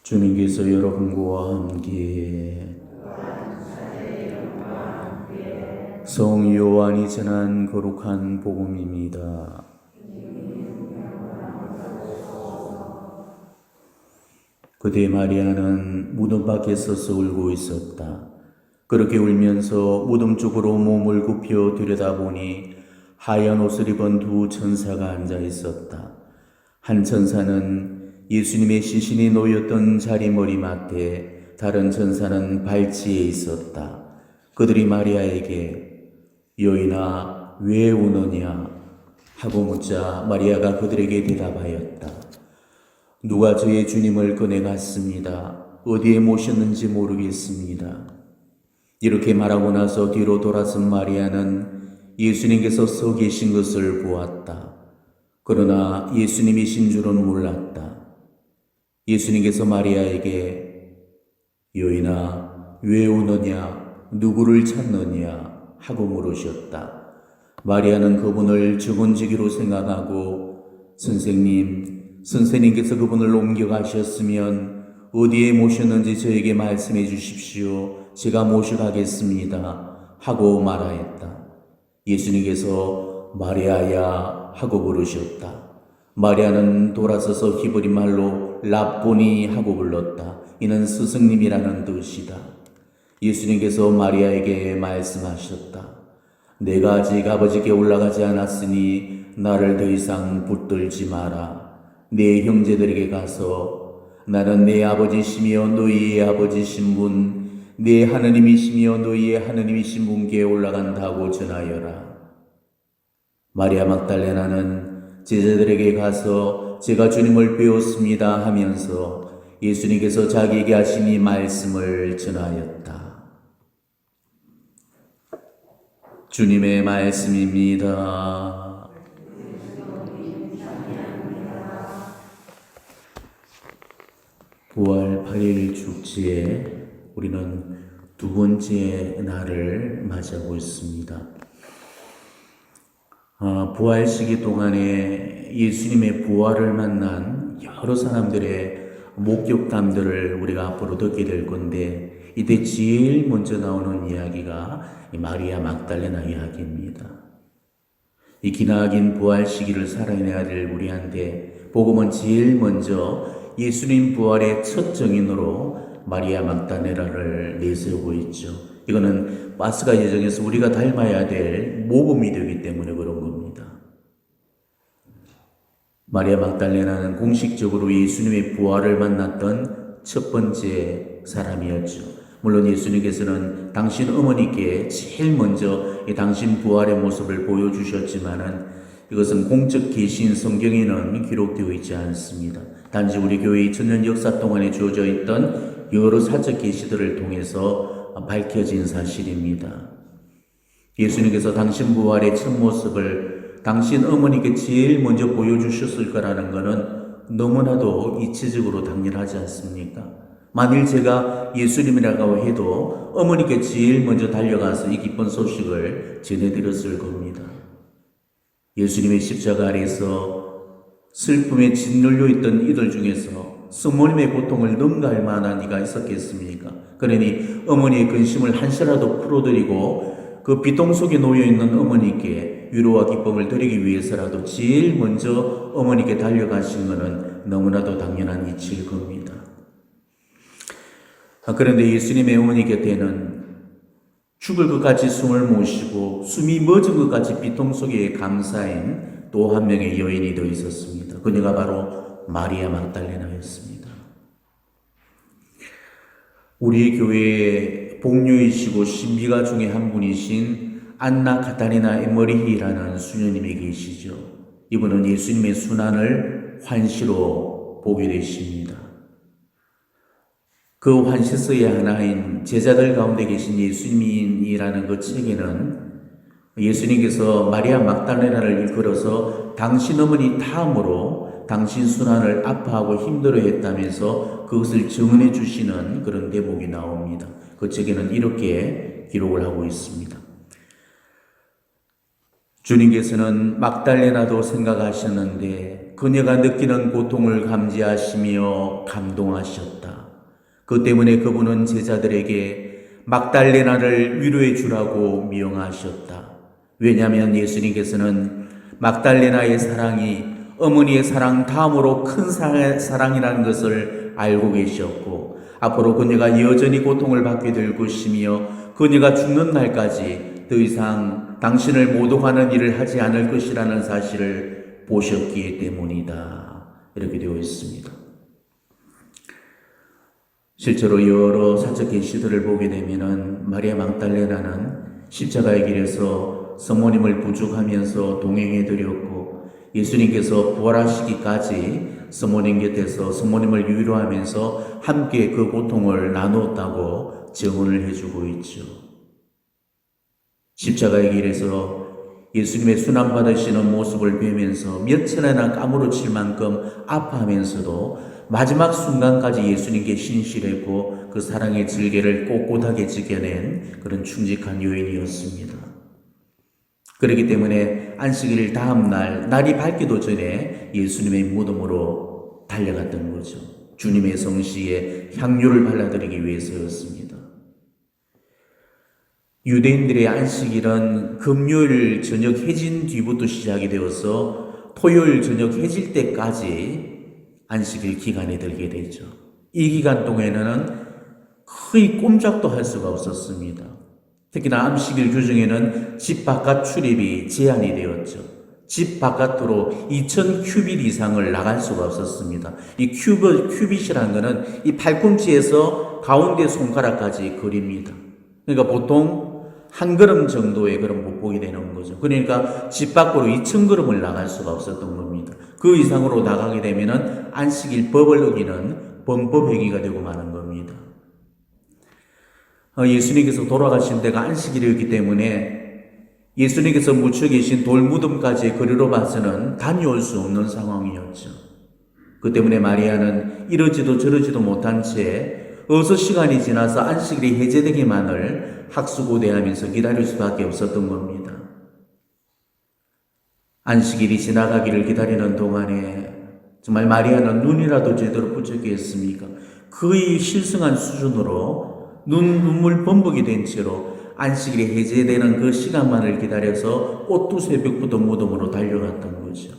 주님께서 여러분과 함께 성 요한이 전한 거룩한 복음입니다. 그때 마리아는 무덤 밖에 서서 울고 있었다. 그렇게 울면서 무덤 쪽으로 몸을 굽혀 들여다보니 하얀 옷을 입은 두 천사가 앉아 있었다. 한 천사는 예수님의 시신이 놓였던 자리머리맡에, 다른 천사는 발치에 있었다. 그들이 마리아에게 여인아 왜 우느냐 하고 묻자 마리아가 그들에게 대답하였다. 누가 저의 주님을 꺼내갔습니다. 어디에 모셨는지 모르겠습니다. 이렇게 말하고 나서 뒤로 돌아선 마리아는 예수님께서 서 계신 것을 보았다. 그러나 예수님이신 줄은 몰랐다. 예수님께서 마리아에게 여인아 왜 우느냐 누구를 찾느냐 하고 물으셨다. 마리아는 그분을 죽은지기로 생각하고 선생님께서 그분을 옮겨가셨으면 어디에 모셨는지 저에게 말씀해 주십시오. 제가 모셔가겠습니다 하고 말하였다. 예수님께서 마리아야 하고 부르셨다. 마리아는 돌아서서 히브리 말로 랍보니 하고 불렀다. 이는 스승님이라는 뜻이다. 예수님께서 마리아에게 말씀하셨다. 내가 아직 아버지께 올라가지 않았으니 나를 더 이상 붙들지 마라. 네 형제들에게 가서 나는 내 아버지시며 너희의 아버지신 분, 네 하느님이시며 너희의 하느님이신 분께 올라간다고 전하여라. 마리아 막달레나는 제자들에게 가서 제가 주님을 배웠습니다 하면서 예수님께서 자기에게 하신 이 말씀을 전하였다. 주님의 말씀입니다. 부활 8일 축제에 우리는 두 번째 날을 맞이하고 있습니다. 부활 시기 동안에 예수님의 부활을 만난 여러 사람들의 목격담들을 우리가 앞으로 듣게 될 건데, 이때 제일 먼저 나오는 이야기가 마리아 막달레나 이야기입니다. 이 기나긴 부활 시기를 살아내야 될 우리한테 복음은 제일 먼저 예수님 부활의 첫 증인으로 마리아 막달레나를 내세우고 있죠. 이거는 파스가 예정에서 우리가 닮아야 될 모범이 되기 때문에 그런 겁니다. 마리아 막달레나는 공식적으로 예수님의 부활을 만났던 첫 번째 사람이었죠. 물론 예수님께서는 당신 어머니께 제일 먼저 당신 부활의 모습을 보여주셨지만은 이것은 공적 계시인 성경에는 기록되어 있지 않습니다. 단지 우리 교회의 천년 역사 동안에 주어져 있던 여러 사적 계시들을 통해서 밝혀진 사실입니다. 예수님께서 당신 부활의 첫 모습을 당신 어머니께 제일 먼저 보여주셨을 거라는 것은 너무나도 이치적으로 당연하지 않습니까? 만일 제가 예수님이라고 해도 어머니께 제일 먼저 달려가서 이 기쁜 소식을 전해드렸을 겁니다. 예수님의 십자가 아래서 슬픔에 짓눌려 있던 이들 중에서 성모님의 고통을 능가할 만한 이가 있었겠습니까? 그러니 어머니의 근심을 한시라도 풀어드리고 그 비통 속에 놓여있는 어머니께 위로와 기쁨을 드리기 위해서라도 제일 먼저 어머니께 달려가신 것은 너무나도 당연한 이치일 겁니다. 그런데 예수님의 어머니 곁에는 죽을 것 같이 숨을 못 쉬고 숨이 멎은 것 같이 비통 속에 감사인 또 한 명의 여인이 더 있었습니다. 그녀가 바로 마리아 막달레나였습니다. 우리 교회의 복류이시고 신비가 중에 한 분이신 안나 카타리나 에머리히라는 수녀님이 계시죠. 이분은 예수님의 순환을 환시로 보게 되십니다. 그 환시서의 하나인 제자들 가운데 계신 예수님이라는 그 책에는 예수님께서 마리아 막달레나를 일컬어서 당신 어머니 탐으로 당신 순환을 아파하고 힘들어했다면서 그것을 증언해 주시는 그런 대목이 나옵니다. 그 책에는 이렇게 기록을 하고 있습니다. 주님께서는 막달레나도 생각하셨는데 그녀가 느끼는 고통을 감지하시며 감동하셨다. 그 때문에 그분은 제자들에게 막달레나를 위로해 주라고 명하셨다. 왜냐하면 예수님께서는 막달레나의 사랑이 어머니의 사랑 다음으로 큰 사랑이라는 것을 알고 계셨고, 앞으로 그녀가 여전히 고통을 받게 될 것이며 그녀가 죽는 날까지 더 이상 당신을 모독하는 일을 하지 않을 것이라는 사실을 보셨기 때문이다. 이렇게 되어 있습니다. 실제로 여러 사적 계시들을 보게 되면은 마리아 막달레나는 십자가의 길에서 성모님을 부축하면서 동행해 드렸고, 예수님께서 부활하시기까지 성모님 곁에서 성모님을 위로하면서 함께 그 고통을 나누었다고 증언을 해주고 있죠. 십자가의 길에서 예수님의 순환받으시는 모습을 뵈면서 몇 차례나 까무러칠 만큼 아파하면서도 마지막 순간까지 예수님께 신실했고 그 사랑의 질개를 꼿꼿하게 지켜낸 그런 충직한 여인이었습니다. 그렇기 때문에 안식일 다음 날이 밝기도 전에 예수님의 무덤으로 달려갔던 거죠. 주님의 성시에 향유를 발라드리기 위해서였습니다. 유대인들의 안식일은 금요일 저녁 해진 뒤부터 시작이 되어서 토요일 저녁 해질 때까지 안식일 기간에 들게 되죠. 이 기간 동안에는 거의 꼼짝도 할 수가 없었습니다. 특히나 안식일 규정에는 집 바깥 출입이 제한이 되었죠. 집 바깥으로 2000큐빗 이상을 나갈 수가 없었습니다. 이 큐빗이라는 것은 이 팔꿈치에서 가운데 손가락까지 거리입니다. 그러니까 보통 한 걸음 정도의 그런 보폭이 되는 거죠. 그러니까 집 밖으로 2000걸음을 나갈 수가 없었던 겁니다. 그 이상으로 나가게 되면은 안식일 법을 어기는 범법행위가 되고 마는 겁니다. 예수님께서 돌아가신 데가 안식일이었기 때문에 예수님께서 묻혀 계신 돌무덤까지의 거리로 봐서는 다녀올 수 없는 상황이었죠. 그 때문에 마리아는 이러지도 저러지도 못한 채 어서 시간이 지나서 안식일이 해제되기만을 학수고대하면서 기다릴 수밖에 없었던 겁니다. 안식일이 지나가기를 기다리는 동안에 정말 마리아는 눈이라도 제대로 붙였겠습니까? 거의 실성한 수준으로 눈물 범벅이 된 채로 안식일이 해제되는 그 시간만을 기다려서 오뚜새벽부터 무덤으로 달려갔던 거죠.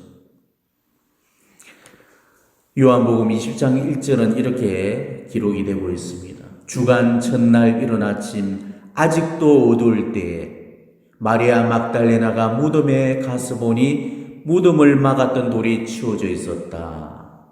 요한복음 20장 1절은 이렇게 기록이 되고 있습니다. 주간 첫날 이른 아침 아직도 어두울 때에 마리아 막달레나가 무덤에 가서 보니 무덤을 막았던 돌이 치워져 있었다.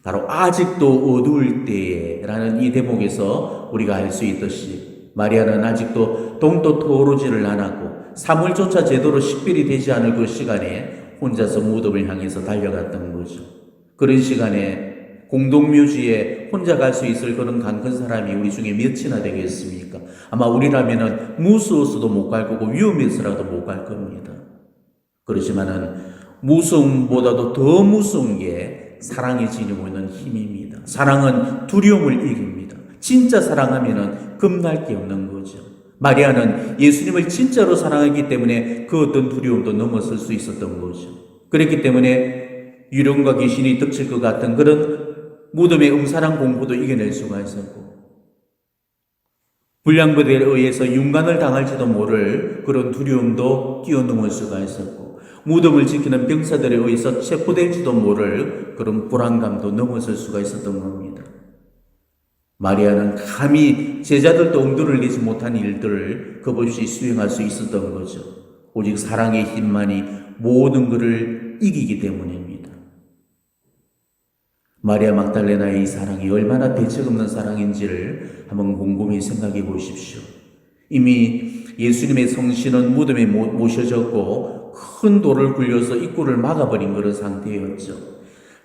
바로 아직도 어두울 때에 라는 이 대목에서 우리가 알 수 있듯이 마리아는 아직도 동도 터오르지를 않았고 사물조차 제대로 식별이 되지 않을 그 시간에 혼자서 무덤을 향해서 달려갔던 거죠. 그런 시간에 공동묘지에 혼자 갈 수 있을 그런 강큰 사람이 우리 중에 몇이나 되겠습니까? 아마 우리라면은 무서워서도 못 갈 거고 위험해서라도 못 갈 겁니다. 그렇지만은 무서움보다도 더 무서운 게 사랑이 지니고 있는 힘입니다. 사랑은 두려움을 이깁니다. 진짜 사랑하면은 겁날 게 없는 거죠. 마리아는 예수님을 진짜로 사랑하기 때문에 그 어떤 두려움도 넘어설 수 있었던 거죠. 그렇기 때문에 유령과 귀신이 덮칠 것 같은 그런 무덤의 음산한 공포도 이겨낼 수가 있었고, 불량부들에 의해서 윤관을 당할지도 모를 그런 두려움도 뛰어넘을 수가 있었고, 무덤을 지키는 병사들에 의해서 체포될지도 모를 그런 불안감도 넘어설 수가 있었던 겁니다. 마리아는 감히 제자들도 엄두를 내지 못한 일들을 겁없이 수행할 수 있었던 거죠. 오직 사랑의 힘만이 모든 것을 이기기 때문입니다. 마리아 막달레나의 이 사랑이 얼마나 대책 없는 사랑인지를 한번 곰곰이 생각해 보십시오. 이미 예수님의 성신은 무덤에 모셔졌고 큰 돌을 굴려서 입구를 막아버린 그런 상태였죠.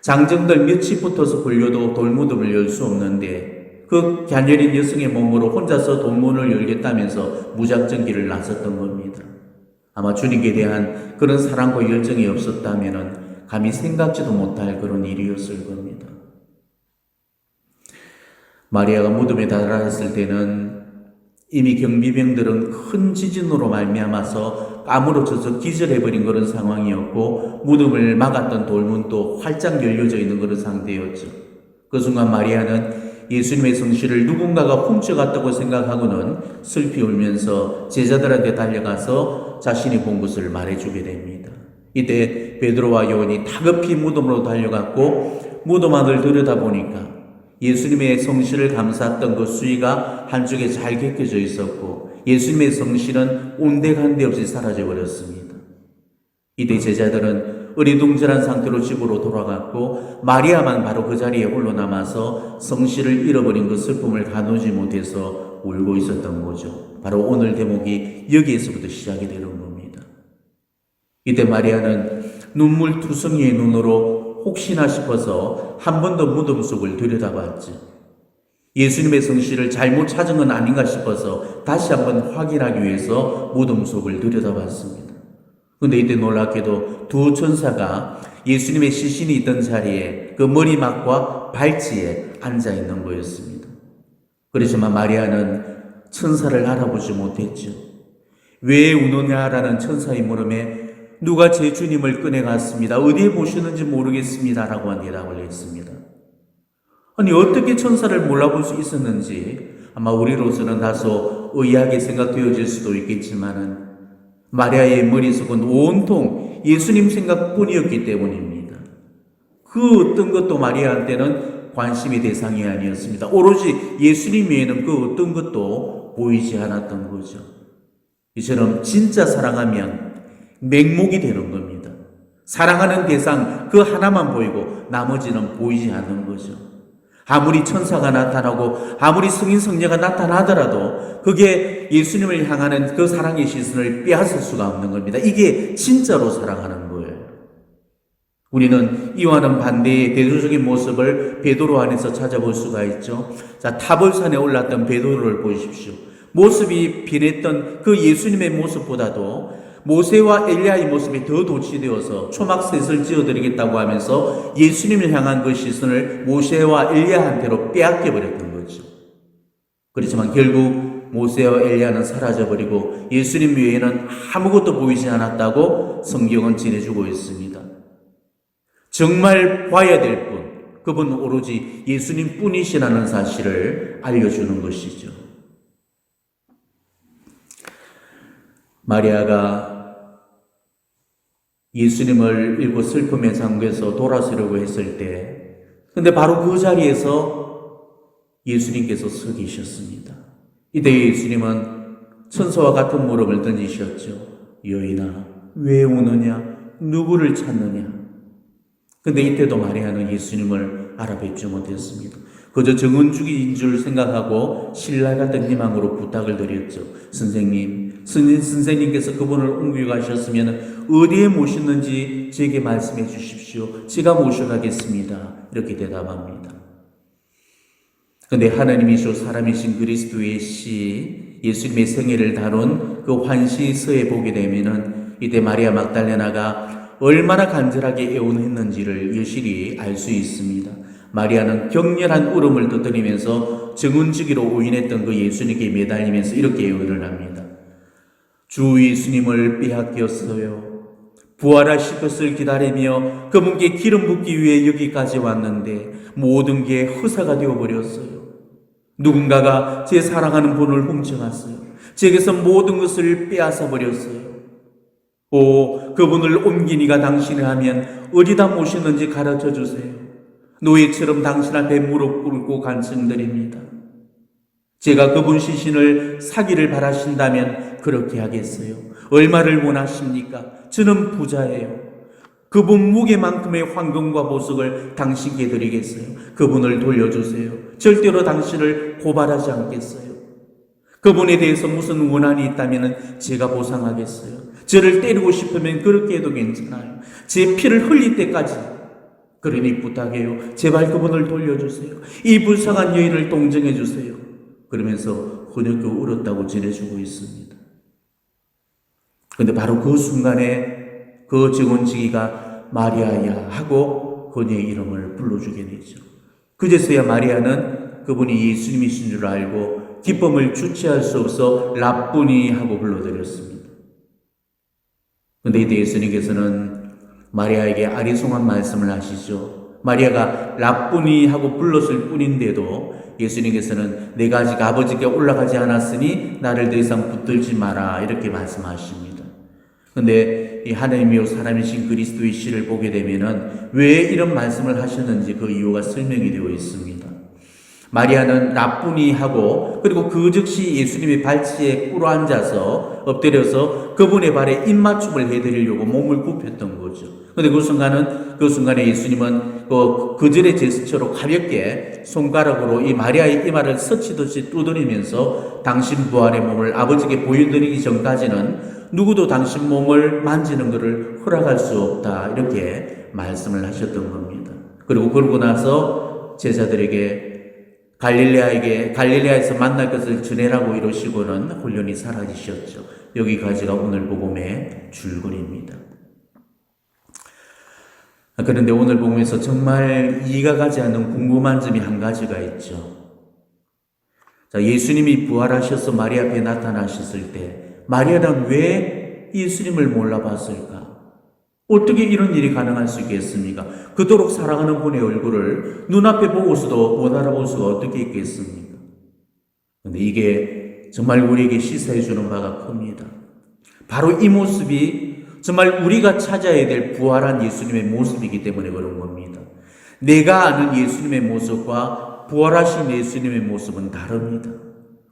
장정들 몇이 붙어서 굴려도 돌무덤을 열 수 없는데 그 갸녀린 여성의 몸으로 혼자서 돌문을 열겠다면서 무작정기를 나섰던 겁니다. 아마 주님께 대한 그런 사랑과 열정이 없었다면 감히 생각지도 못할 그런 일이었을 겁니다. 마리아가 무덤에 달아났을 때는 이미 경비병들은 큰 지진으로 말미암아서 까무러져서 기절해버린 그런 상황이었고 무덤을 막았던 돌문도 활짝 열려져 있는 그런 상태였죠. 그 순간 마리아는 예수님의 성실을 누군가가 훔쳐갔다고 생각하고는 슬피 울면서 제자들한테 달려가서 자신이 본 것을 말해주게 됩니다. 이때 베드로와 요한이 다급히 무덤으로 달려갔고 무덤 안을 들여다보니까 예수님의 성실을 감쌌던 그 수의가 한쪽에 잘 개겨져 있었고 예수님의 성실은 온데간데 없이 사라져버렸습니다. 이때 제자들은 어리둥절한 상태로 집으로 돌아갔고 마리아만 바로 그 자리에 홀로 남아서 성실을 잃어버린 그 슬픔을 가누지 못해서 울고 있었던 거죠. 바로 오늘 대목이 여기에서부터 시작이 되는 겁니다. 이때 마리아는 눈물 투성이의 눈으로 혹시나 싶어서 한 번 더 무덤 속을 들여다봤지. 예수님의 성실을 잘못 찾은 건 아닌가 싶어서 다시 한번 확인하기 위해서 무덤 속을 들여다봤습니다. 그런데 이때 놀랍게도 두 천사가 예수님의 시신이 있던 자리에 그 머리막과 발치에 앉아 있는 거였습니다. 그렇지만 마리아는 천사를 알아보지 못했죠. 왜 우느냐라는 천사의 물음에 누가 제 주님을 꺼내갔습니다. 어디에 보시는지 모르겠습니다. 라고 한 대답을 했습니다. 아니 어떻게 천사를 몰라볼 수 있었는지 아마 우리로서는 다소 의아하게 생각되어질 수도 있겠지만은 마리아의 머릿속은 온통 예수님 생각뿐이었기 때문입니다. 그 어떤 것도 마리아한테는 관심의 대상이 아니었습니다. 오로지 예수님 외에는 그 어떤 것도 보이지 않았던 거죠. 이처럼 진짜 사랑하면 맹목이 되는 겁니다. 사랑하는 대상 그 하나만 보이고 나머지는 보이지 않는 거죠. 아무리 천사가 나타나고 아무리 성인 성녀가 나타나더라도 그게 예수님을 향하는 그 사랑의 시선을 빼앗을 수가 없는 겁니다. 이게 진짜로 사랑하는 거예요. 우리는 이와는 반대의 대조적인 모습을 베드로 안에서 찾아볼 수가 있죠. 자, 타볼산에 올랐던 베드로를 보십시오. 모습이 변했던 그 예수님의 모습보다도 모세와 엘리야의 모습이 더 도취되어서 초막셋을 지어드리겠다고 하면서 예수님을 향한 그 시선을 모세와 엘리야한테로 빼앗겨버렸던 거죠. 그렇지만 결국 모세와 엘리야는 사라져버리고 예수님 외에는 아무것도 보이지 않았다고 성경은 전해주고 있습니다. 정말 봐야 될 분, 그분은 오로지 예수님 뿐이시라는 사실을 알려주는 것이죠. 마리아가 예수님을 일곱 슬픔의 상고에서 돌아서려고 했을 때, 근데 바로 그 자리에서 예수님께서 서 계셨습니다. 이때 예수님은 천사와 같은 물음을 던지셨죠. 여인아, 왜 우느냐? 누구를 찾느냐? 근데 이때도 마리아는 예수님을 알아뵙지 못했습니다. 그저 정은죽인 줄 생각하고 신랄 같은 희망으로 부탁을 드렸죠. 선생님께서 그분을 옮겨가셨으면 어디에 모셨는지 제게 말씀해 주십시오. 제가 모셔가겠습니다. 이렇게 대답합니다. 그런데 하나님이시오 사람이신 그리스도의 시 예수님의 생애를 다룬 그 환시서에 보게 되면은 이때 마리아 막달레나가 얼마나 간절하게 애원했는지를 여실히 알 수 있습니다. 마리아는 격렬한 울음을 터뜨리면서 정은지기로 오인했던 그 예수님께 매달리면서 이렇게 애원을 합니다. 주 예수님을 빼앗겼어요. 부활하실 것을 기다리며 그분께 기름 붓기 위해 여기까지 왔는데 모든 게 허사가 되어버렸어요. 누군가가 제 사랑하는 분을 훔쳐갔어요. 제게서 모든 것을 빼앗아 버렸어요. 오, 그분을 옮기니가 당신이 하면 어디다 모셨는지 가르쳐 주세요. 노예처럼 당신 앞에 무릎 꿇고 간청드립니다. 제가 그분 시신을 사기를 바라신다면 그렇게 하겠어요. 얼마를 원하십니까? 저는 부자예요. 그분 무게만큼의 황금과 보석을 당신께 드리겠어요. 그분을 돌려주세요. 절대로 당신을 고발하지 않겠어요. 그분에 대해서 무슨 원한이 있다면 제가 보상하겠어요. 저를 때리고 싶으면 그렇게 해도 괜찮아요. 제 피를 흘릴 때까지. 그러니 부탁해요. 제발 그분을 돌려주세요. 이 불쌍한 여인을 동정해 주세요. 그러면서 흐느껴 울었다고 전해주고 있습니다. 그런데 바로 그 순간에 그 정은지기가 마리아야 하고 그녀의 이름을 불러주게 되죠. 그제서야 마리아는 그분이 예수님이신 줄 알고 기쁨을 주체할 수 없어 라쁘니 하고 불러드렸습니다. 그런데 이때 예수님께서는 마리아에게 아리송한 말씀을 하시죠. 마리아가 라쁘니 하고 불렀을 뿐인데도 예수님께서는 내가 아직 아버지께 올라가지 않았으니 나를 더 이상 붙들지 마라 이렇게 말씀하십니다. 그런데 이 하나님이요 사람이신 그리스도의 시를 보게 되면은 왜 이런 말씀을 하셨는지 그 이유가 설명이 되어 있습니다. 마리아는 라쁘니 하고 그리고 그 즉시 예수님의 발치에 꿇어앉아서 엎드려서 그분의 발에 입맞춤을 해드리려고 몸을 굽혔던 거죠. 그런데 그 순간에 예수님은 그 절의 제스처로 가볍게 손가락으로 이 마리아의 이마를 스치듯이 두드리면서 당신 부활의 몸을 아버지께 보여드리기 전까지는 누구도 당신 몸을 만지는 것을 허락할 수 없다 이렇게 말씀을 하셨던 겁니다. 그리고 그러고 나서 제자들에게 갈릴레아에서 만날 것을 전해라고 이러시고는 홀연히 사라지셨죠. 여기까지가 오늘 복음의 줄거리입니다. 그런데 오늘 복음에서 정말 이해가 가지 않는 궁금한 점이 한 가지가 있죠. 자, 예수님이 부활하셔서 마리아 앞에 나타나셨을 때 마리아는 왜 예수님을 몰라봤을까? 어떻게 이런 일이 가능할 수 있겠습니까? 그토록 사랑하는 분의 얼굴을 눈앞에 보고서도 못 알아볼 수가 어떻게 있겠습니까? 그런데 이게 정말 우리에게 시사해 주는 바가 큽니다. 바로 이 모습이 정말 우리가 찾아야 될 부활한 예수님의 모습이기 때문에 그런 겁니다. 내가 아는 예수님의 모습과 부활하신 예수님의 모습은 다릅니다.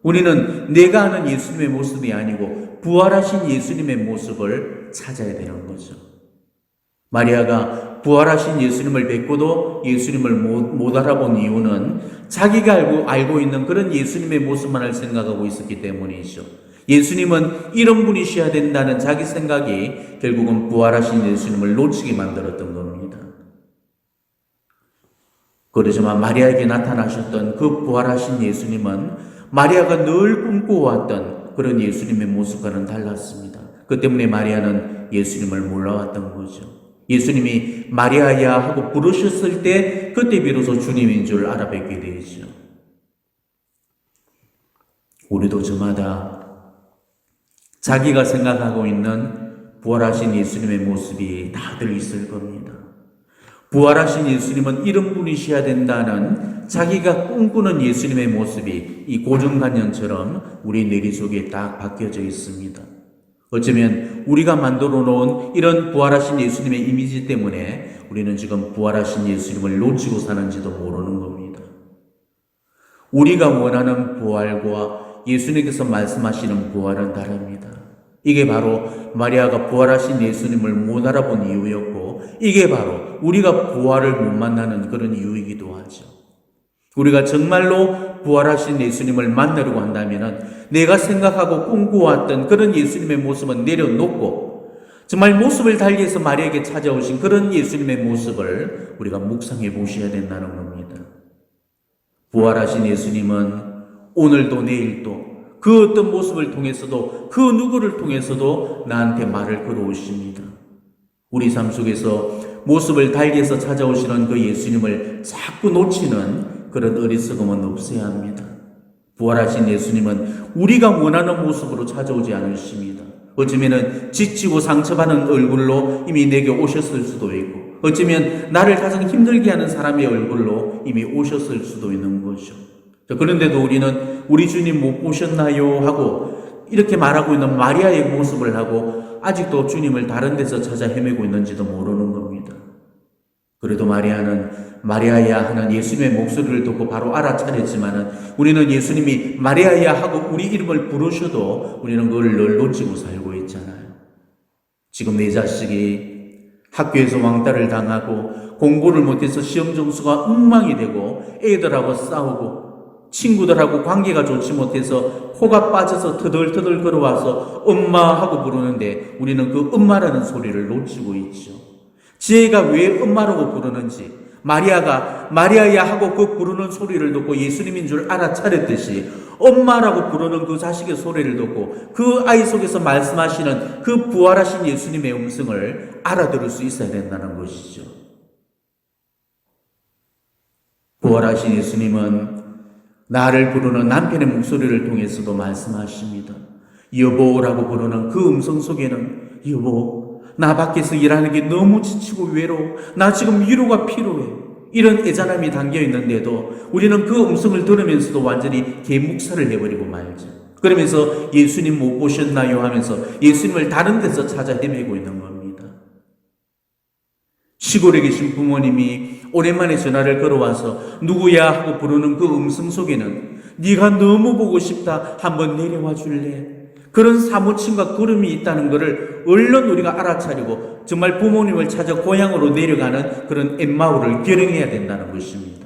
우리는 내가 아는 예수님의 모습이 아니고 부활하신 예수님의 모습을 찾아야 되는 거죠. 마리아가 부활하신 예수님을 뵙고도 예수님을 못 알아본 이유는 자기가 알고 있는 그런 예수님의 모습만을 생각하고 있었기 때문이죠. 예수님은 이런 분이셔야 된다는 자기 생각이 결국은 부활하신 예수님을 놓치게 만들었던 겁니다. 그러지만 마리아에게 나타나셨던 그 부활하신 예수님은 마리아가 늘 꿈꿔왔던 그런 예수님의 모습과는 달랐습니다. 그 때문에 마리아는 예수님을 몰라왔던 거죠. 예수님이 마리아야 하고 부르셨을 때 그때 비로소 주님인 줄 알아뵙게 되죠. 우리도 저마다 자기가 생각하고 있는 부활하신 예수님의 모습이 다들 있을 겁니다. 부활하신 예수님은 이런 분이셔야 된다는 자기가 꿈꾸는 예수님의 모습이 이 고정관념처럼 우리 뇌리 속에 딱 박혀져 있습니다. 어쩌면 우리가 만들어 놓은 이런 부활하신 예수님의 이미지 때문에 우리는 지금 부활하신 예수님을 놓치고 사는지도 모르는 겁니다. 우리가 원하는 부활과 예수님께서 말씀하시는 부활은 다릅니다. 이게 바로 마리아가 부활하신 예수님을 못 알아본 이유였고 이게 바로 우리가 부활을 못 만나는 그런 이유이기도 하죠. 우리가 정말로 부활하신 예수님을 만나려고 한다면 내가 생각하고 꿈꿔왔던 그런 예수님의 모습은 내려놓고 정말 모습을 달리해서 마리아에게 찾아오신 그런 예수님의 모습을 우리가 묵상해 보셔야 된다는 겁니다. 부활하신 예수님은 오늘도 내일도 그 어떤 모습을 통해서도 그 누구를 통해서도 나한테 말을 걸어오십니다. 우리 삶 속에서 모습을 달리해서 찾아오시는 그 예수님을 자꾸 놓치는 그런 어리석음은 없어야 합니다. 부활하신 예수님은 우리가 원하는 모습으로 찾아오지 않으십니다. 어쩌면 지치고 상처받은 얼굴로 이미 내게 오셨을 수도 있고 어쩌면 나를 가장 힘들게 하는 사람의 얼굴로 이미 오셨을 수도 있는 거죠. 그런데도 우리는 우리 주님 못 보셨나요? 하고 이렇게 말하고 있는 마리아의 모습을 하고 아직도 주님을 다른 데서 찾아 헤매고 있는지도 모르는 겁니다. 그래도 마리아는 마리아야 하는 예수님의 목소리를 듣고 바로 알아차렸지만은 우리는 예수님이 마리아야 하고 우리 이름을 부르셔도 우리는 그걸 늘 놓치고 살고 있잖아요. 지금 내 자식이 학교에서 왕따를 당하고 공부를 못해서 시험 점수가 엉망이 되고 애들하고 싸우고 친구들하고 관계가 좋지 못해서 코가 빠져서 터덜터덜 걸어와서 엄마 하고 부르는데 우리는 그 엄마라는 소리를 놓치고 있죠. 지혜가 왜 엄마라고 부르는지 마리아가 마리아야 하고 그 부르는 소리를 듣고 예수님인 줄 알아차렸듯이 엄마라고 부르는 그 자식의 소리를 듣고 그 아이 속에서 말씀하시는 그 부활하신 예수님의 음성을 알아들을 수 있어야 된다는 것이죠. 부활하신 예수님은 나를 부르는 남편의 목소리를 통해서도 말씀하십니다. 여보라고 부르는 그 음성 속에는 여보, 나 밖에서 일하는 게 너무 지치고 외로워. 나 지금 위로가 필요해. 이런 애잔함이 담겨 있는데도 우리는 그 음성을 들으면서도 완전히 개묵살을 해버리고 말죠. 그러면서 예수님 못 보셨나요? 하면서 예수님을 다른 데서 찾아 헤매고 있는 겁니다. 시골에 계신 부모님이 오랜만에 전화를 걸어와서 누구야 하고 부르는 그 음성 속에는 네가 너무 보고 싶다. 한번 내려와 줄래? 그런 사무침과 걸음이 있다는 것을 얼른 우리가 알아차리고 정말 부모님을 찾아 고향으로 내려가는 그런 엠마오를 결행해야 된다는 것입니다.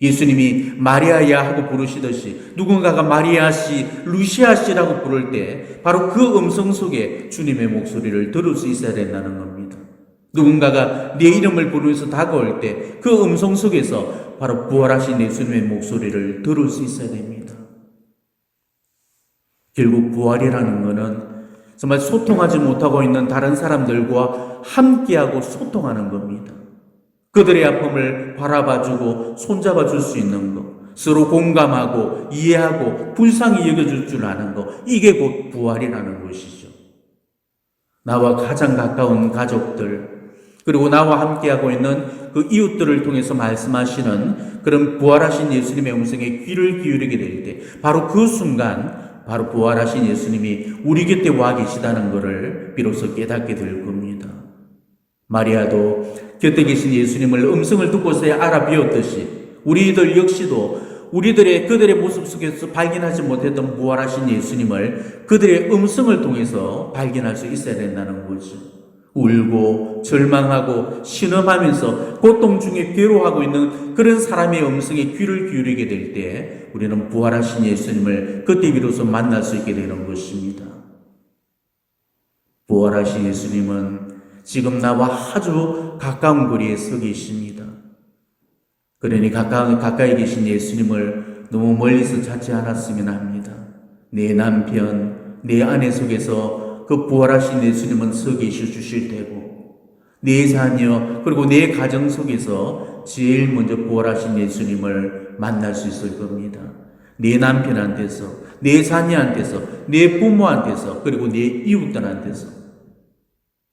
예수님이 마리아야 하고 부르시듯이 누군가가 마리아 씨, 루시아 씨라고 부를 때 바로 그 음성 속에 주님의 목소리를 들을 수 있어야 된다는 겁니다. 누군가가 내 이름을 부르면서 다가올 때 그 음성 속에서 바로 부활하신 예수님의 목소리를 들을 수 있어야 됩니다. 결국 부활이라는 것은 정말 소통하지 못하고 있는 다른 사람들과 함께하고 소통하는 겁니다. 그들의 아픔을 바라봐주고 손잡아줄 수 있는 것, 서로 공감하고 이해하고 불쌍히 여겨줄 줄 아는 것, 이게 곧 부활이라는 것이죠. 나와 가장 가까운 가족들, 그리고 나와 함께하고 있는 그 이웃들을 통해서 말씀하시는 그런 부활하신 예수님의 음성에 귀를 기울이게 될 때 바로 그 순간 바로 부활하신 예수님이 우리 곁에 와 계시다는 것을 비로소 깨닫게 될 겁니다. 마리아도 곁에 계신 예수님을 음성을 듣고서야 알아비었듯이 우리들 역시도 그들의 모습 속에서 발견하지 못했던 부활하신 예수님을 그들의 음성을 통해서 발견할 수 있어야 된다는 거죠. 울고 절망하고 신음하면서 고통 중에 괴로워하고 있는 그런 사람의 음성에 귀를 기울이게 될 때 우리는 부활하신 예수님을 그때 비로소 만날 수 있게 되는 것입니다. 부활하신 예수님은 지금 나와 아주 가까운 거리에 서 계십니다. 그러니 가까이 계신 예수님을 너무 멀리서 찾지 않았으면 합니다. 내 남편, 내 아내 속에서 그 부활하신 예수님은 서 계셔 주실 테고 내 자녀 그리고 내 가정 속에서 제일 먼저 부활하신 예수님을 만날 수 있을 겁니다. 내 남편한테서, 내 자녀한테서, 내 부모한테서 그리고 내 이웃들한테서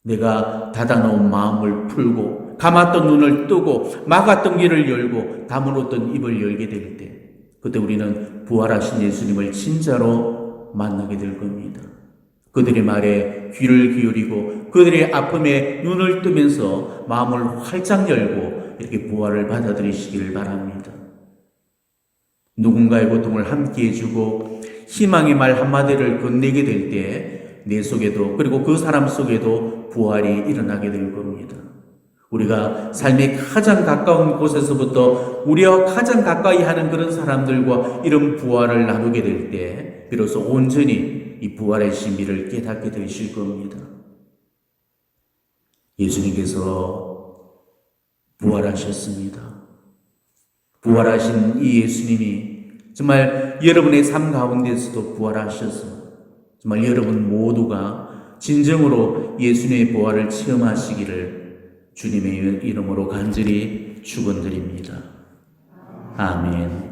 내가 닫아놓은 마음을 풀고 감았던 눈을 뜨고 막았던 길을 열고 다물었던 입을 열게 될 때 그때 우리는 부활하신 예수님을 진짜로 만나게 될 겁니다. 그들의 말에 귀를 기울이고 그들의 아픔에 눈을 뜨면서 마음을 활짝 열고 이렇게 부활을 받아들이시길 바랍니다. 누군가의 고통을 함께 해주고 희망의 말 한마디를 건네게 될 때 내 속에도 그리고 그 사람 속에도 부활이 일어나게 될 겁니다. 우리가 삶의 가장 가까운 곳에서부터 우리와 가장 가까이 하는 그런 사람들과 이런 부활을 나누게 될 때 비로소 온전히 이 부활의 신비를 깨닫게 되실 겁니다. 예수님께서 부활하셨습니다. 부활하신 이 예수님이 정말 여러분의 삶 가운데서도 부활하셔서 정말 여러분 모두가 진정으로 예수님의 부활을 체험하시기를 주님의 이름으로 간절히 축원드립니다. 아멘.